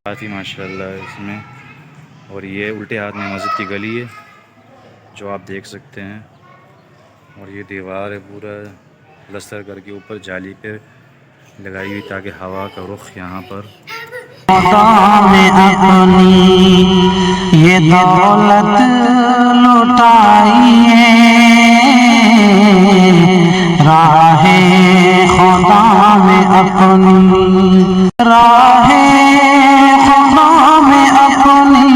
کافی ماشاءاللہ اس میں، اور یہ الٹے ہاتھ میں مسجد کی گلی ہے جو آپ دیکھ سکتے ہیں، اور یہ دیوار ہے پورا پلستر کر کے اوپر جالی پہ لگائی ہوئی تاکہ ہوا کا رخ یہاں پر یہ دولت لٹائی راہ خدا میں اپنی، راہ خدا میں اپنی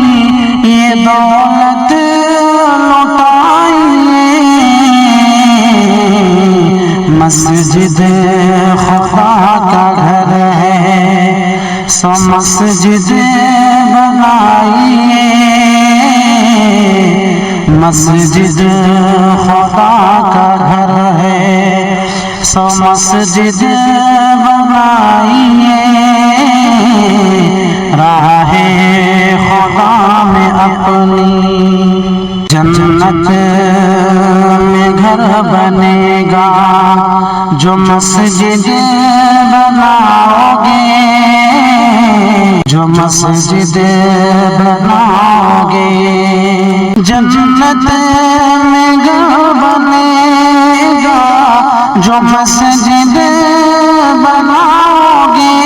یہ دولت لٹائی، مسجد خدا کا گھر ہے سو مسجد بنائیے، مسجد خدا کا گھر ہے سو مسجد بنائیے، راہ خدا میں اپنی، جنت میں گھر بنے گا جو مسجد بناؤ گے، جو مسجد بناؤ گے، جنت میں گھر بنے گا جو مسجد بناؤ گے،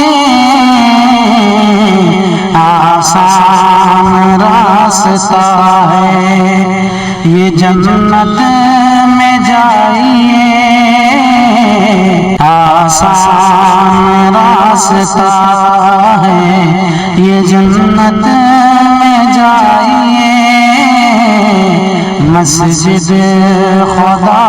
آسان راستہ ہے یہ جنت میں جائیے، آسان راستہ ہے یہ جنت میں جائیے، مسجد خدا